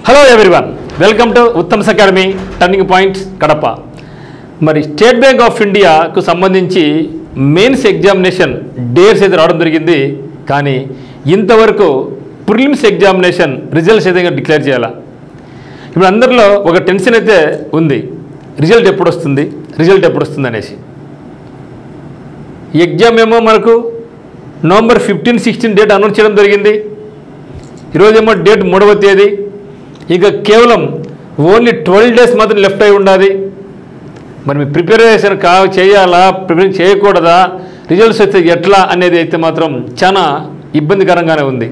Hello everyone, welcome to Uttam's academy turning points Kadapa. మరి state bank of ఇండియాకు సంబంధించి mains examination dates అయితే రావడం జరిగింది. కానీ ఇంతవరకు ప్రిలిమ్స్ ఎగ్జామినేషన్ రిజల్ట్స్ అయితే డిక్లేర్ చేయాలా. ఇప్పుడు అందరిలో ఒక టెన్షన్ అయితే ఉంది, రిజల్ట్ ఎప్పుడు వస్తుంది అనేసి. ఎగ్జామ్ ఏమో మనకు నవంబర్ 15, 16 డేట్ అనౌన్స్ చేయడం జరిగింది. ఈరోజేమో డేట్ 3వ తేదీ. ఇక కేవలం ఓన్లీ 12 డేస్ మాత్రం లెఫ్ట్ అయి ఉండాలి. మరి మీ ప్రిపరేషన్ చేయాలా, ప్రిపరేషన్ చేయకూడదా, రిజల్ట్స్ అయితే ఎట్లా అనేది అయితే మాత్రం చాలా ఇబ్బందికరంగానే ఉంది.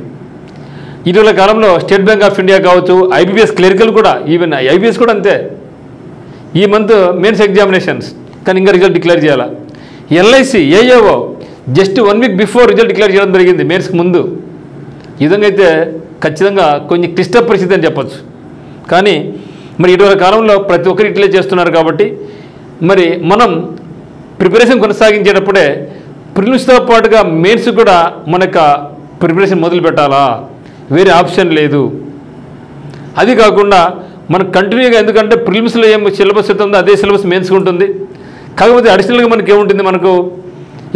ఇటీవల కాలంలో స్టేట్ బ్యాంక్ ఆఫ్ ఇండియా కావచ్చు, ఐబీపీఎస్ క్లరికల్ కూడా, ఈవెన్ ఐబీఎస్ కూడా అంతే. ఈ మంత్ మెయిన్స్ ఎగ్జామినేషన్స్, కానీ ఇంకా రిజల్ట్ డిక్లేర్ చేయాలా. LIC AAO just 1 week before result declare చేయడం జరిగింది, మెయిన్స్కి ముందు. ఈ విధంగా అయితే ఖచ్చితంగా కొంచెం క్లిష్ట పరిస్థితి అని చెప్పచ్చు. కానీ మరి ఇటీవల కాలంలో ప్రతి ఒక్కరు ఇట్లే చేస్తున్నారు కాబట్టి మరి మనం ప్రిపరేషన్ కొనసాగించేటప్పుడే ప్రిలిమ్స్తో పాటుగా మెయిన్స్ కూడా మనకు ప్రిపరేషన్ మొదలు పెట్టాలా, వేరే ఆప్షన్ లేదు. అది కాకుండా మనకు కంటిన్యూగా, ఎందుకంటే ప్రిలిమ్స్లో ఏం సిలబస్ అవుతుందో అదే సిలబస్ మెయిన్స్కి ఉంటుంది. కాకపోతే అడిషనల్గా మనకి ఏముంటుంది, మనకు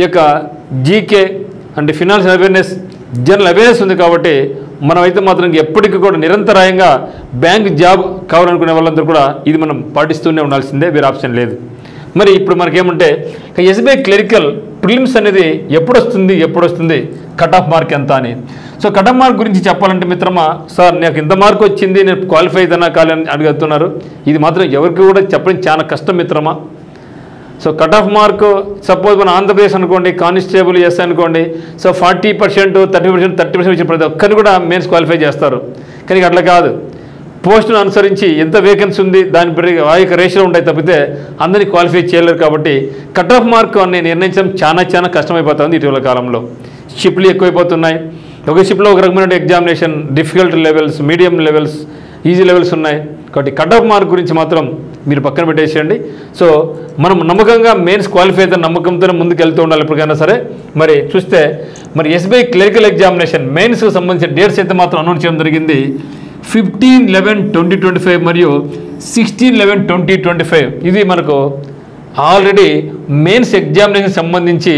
ఈ యొక్క జీకే అంటే ఫినాన్షియల్ అవేర్నెస్, జనరల్ అవేర్నెస్ ఉంది. కాబట్టి మనమైతే మాత్రం ఎప్పటికీ కూడా నిరంతరాయంగా బ్యాంక్ జాబ్ కావాలనుకునే వాళ్ళందరూ కూడా ఇది మనం పాటిస్తూనే ఉండాల్సిందే, వేరే ఆప్షన్ లేదు. మరి ఇప్పుడు మనకేమంటే ఎస్బీఐ క్లరికల్ ప్రిలిమ్స్ అనేది ఎప్పుడు వస్తుంది, కట్ ఆఫ్ మార్క్ ఎంత అని. సో కట్ ఆఫ్ మార్క్ గురించి చెప్పాలంటే మిత్రమా, సార్ నాకు ఇంత మార్క్ వచ్చింది, నేను క్వాలిఫై అయినా కాలని అడుగుతున్నారు. ఇది మాత్రం ఎవరికి కూడా చెప్పడం చాలా కష్టం మిత్రమా. So cut off mark suppose మన ఆంధ్రప్రదేశ్ అనుకోండి, కానిస్టేబుల్ ఎస్ అనుకోండి, సో 40%, 30% వచ్చిన ప్రతి ఒక్కరిని కూడా మెయిన్స్ క్వాలిఫై చేస్తారు. కానీ అట్లా కాదు, పోస్టును అనుసరించి ఎంత వేకెన్సీ ఉంది దాని ఆ యొక్క రేషియో ఉంటాయి తప్పితే అందరినీ క్వాలిఫై చేయలేరు. కాబట్టి కట్ ఆఫ్ మార్క్ అని నిర్ణయించడం చాలా కష్టమైపోతుంది. ఇటీవల కాలంలో షిప్లు ఎక్కువైపోతున్నాయి. ఒక షిప్లో ఒక రకమైన examination, difficult levels, medium levels, easy levels ఉన్నాయి. కాబట్టి కట్ ఆఫ్ మార్క్ గురించి మాత్రం మీరు పక్కన పెట్టేసేయండి. సో మనం నమ్మకంగా మెయిన్స్ క్వాలిఫై అయితే నమ్మకంతోనే ముందుకు వెళ్తూ ఉండాలి ఎప్పటికైనా సరే. మరి చూస్తే మరి ఎస్బీఐ క్లరికల్ ఎగ్జామినేషన్ మెయిన్స్కి సంబంధించిన డేట్స్ అయితే మాత్రం అనౌన్స్ చేయడం జరిగింది. 15/11/2025 మరియు 16/11/2025 ఇది మనకు ఆల్రెడీ మెయిన్స్ ఎగ్జామినేషన్ సంబంధించి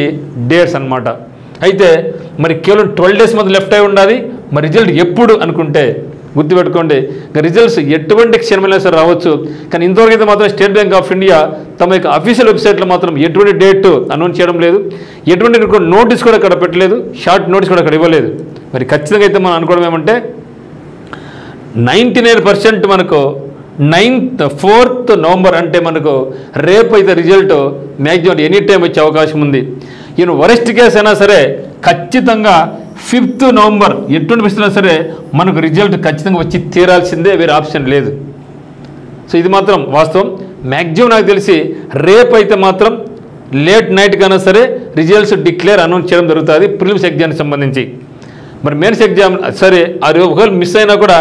డేట్స్ అన్నమాట. అయితే మరి కేవలం 12 డేస్ మాత్రం లెఫ్ట్ అయి ఉండాలి. మరి రిజల్ట్ ఎప్పుడు అనుకుంటే గుర్తుపెట్టుకోండి, రిజల్ట్స్ ఎటువంటి క్షణమైనా సరే రావచ్చు. కానీ ఇంతవరకు అయితే మాత్రం స్టేట్ బ్యాంక్ ఆఫ్ ఇండియా తమ యొక్క అఫీషియల్ వెబ్సైట్లో మాత్రం ఎటువంటి డేట్ అనౌన్స్ చేయడం లేదు, ఎటువంటి నోటీస్ కూడా అక్కడ పెట్టలేదు, షార్ట్ నోటీస్ కూడా అక్కడ ఇవ్వలేదు. మరి ఖచ్చితంగా అయితే మనం అనుకోవడం ఏమంటే 99% మనకు 4th నవంబర్ అంటే మనకు రేపు అయితే రిజల్ట్ మ్యాక్సిమం ఎనీ టైం వచ్చే అవకాశం ఉంది. ఈయన వరెస్ట్ కేసు అయినా సరే ఖచ్చితంగా 5th నవంబర్ ఎటువంటి పరిస్థితున్నా సరే మనకు రిజల్ట్ ఖచ్చితంగా వచ్చి తీరాల్సిందే, వేరే ఆప్షన్ లేదు. సో ఇది మాత్రం వాస్తవం. మ్యాక్సిమం నాకు తెలిసి రేపు అయితే మాత్రం లేట్ నైట్ కన్నా సరే రిజల్ట్స్ డిక్లేర్ అనౌన్స్ చేయడం జరుగుతుంది ప్రిలిమ్స్ ఎగ్జామ్కి సంబంధించి. మరి మెయిన్స్ ఎగ్జామ్ సరే అది ఒకవేళ మిస్ అయినా కూడా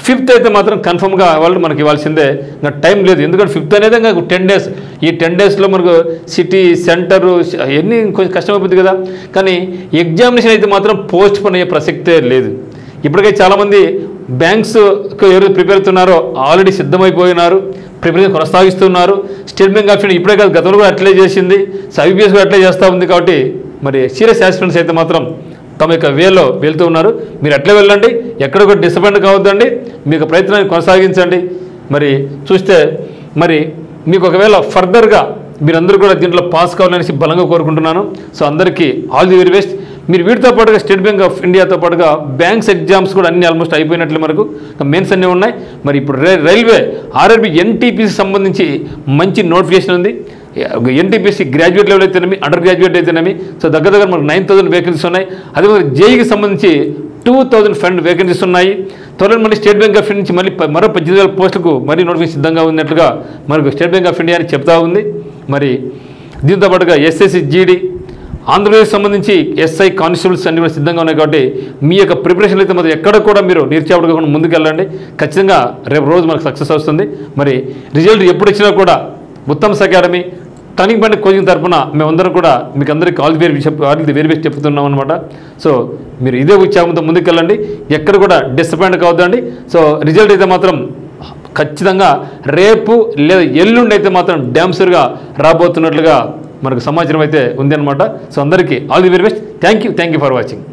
5th అయితే మాత్రం కన్ఫర్మ్గా వాళ్ళు మనకి ఇవ్వాల్సిందే. ఇంకా టైం లేదు, ఎందుకంటే 5th అనేది ఇంకా 10 డేస్. ఈ 10 డేస్లో మనకు సిటీ సెంటరు అవన్నీ కొంచెం కష్టమైపోతుంది కదా. కానీ ఎగ్జామినేషన్ అయితే మాత్రం పోస్ట్ పోన్ అయ్యే ప్రసక్తే లేదు. ఇప్పటికే చాలామంది బ్యాంక్స్కి ఎవరు ప్రిపేర్ అవుతున్నారో ఆల్రెడీ సిద్ధమైపోయినారు, ప్రిపరేషన్ కొనసాగిస్తున్నారు. స్టేట్ బ్యాంక్ ఆఫ్ ఇండియా ఇప్పుడే కాదు, గతంలో కూడా అట్లే చేసింది, ఐబీపీఎస్ కూడా అట్లే చేస్తూ ఉంది. కాబట్టి మరి సీరియస్ ఆస్పిరెంట్స్ అయితే మాత్రం తమ యొక్క వేలో వెళ్తూ ఉన్నారు. మీరు అట్లే వెళ్ళండి, ఎక్కడ కూడా డిసప్పాయింట్ కావద్దండి, మీకు ప్రయత్నాన్ని కొనసాగించండి. మరి చూస్తే మరి మీకు ఒకవేళ ఫర్దర్గా మీరందరూ కూడా దీంట్లో పాస్ కావాలనేసి బలంగా కోరుకుంటున్నాను. సో అందరికీ ఆల్ ది వెరీ బెస్ట్. మీరు వీటితో పాటుగా స్టేట్ బ్యాంక్ ఆఫ్ ఇండియాతో పాటుగా బ్యాంక్స్ ఎగ్జామ్స్ కూడా అన్ని ఆల్మోస్ట్ అయిపోయినట్లు మనకు మెయిన్స్ అన్నీ ఉన్నాయి. మరి ఇప్పుడు రైల్వే ఆర్ఆర్బీ ఎన్టీపీసీ సంబంధించి మంచి నోటిఫికేషన్ ఉంది. ఎన్టీపీసీ గ్రాడ్యుయేట్ లెవెల్ అయితేనేమి, అండర్ గ్రాడ్యుయేట్ అయితేనేమి, సో దగ్గర మనకు 9,000 వేకెన్సీస్ ఉన్నాయి. అదేవిధంగా జేఈకి సంబంధించి 2,000 వేకెన్సీస్ ఉన్నాయి. త్వరలో మళ్ళీ స్టేట్ బ్యాంక్ ఆఫ్ ఇండియా నుంచి మళ్ళీ మరో 18,000 పోస్టులకు మరీ నోటిఫికేషన్ సిద్ధంగా ఉన్నట్లుగా మనకు స్టేట్ బ్యాంక్ ఆఫ్ ఇండియా అని చెప్తా ఉంది. మరి దీంతో పాటుగా ఎస్ఎస్సి జీడీ, ఆంధ్రప్రదేశ్ సంబంధించి ఎస్ఐ కానిస్టేబుల్స్ అన్ని కూడా సిద్ధంగా ఉన్నాయి. కాబట్టి మీ యొక్క ప్రిపరేషన్ అయితే మాత్రం ఎక్కడ కూడా మీరు నిరుత్సాహపడకుండా ముందుకు వెళ్ళండి. ఖచ్చితంగా రేపు రోజు మనకు సక్సెస్ వస్తుంది. మరి రిజల్ట్ ఎప్పుడు వచ్చినా కూడా Uttam's academy turning point coaching తరఫున మేమందరం కూడా మీకు అందరికీ ఆల్ ది వెరీ బెస్ట్ చెప్తున్నాం అనమాట. సో మీరు ఇదే ఉత్సాహంతో ముందుకెళ్ళండి, ఎక్కడ కూడా డిసప్పాయింట్ కావద్దండి. సో రిజల్ట్ అయితే మాత్రం ఖచ్చితంగా రేపు లేదా ఎల్లుండి అయితే మాత్రం డ్యామ్సర్గా రాబోతున్నట్లుగా మనకు సమాచారం అయితే ఉంది అనమాట. సో అందరికీ all the very best. Thank you for watching.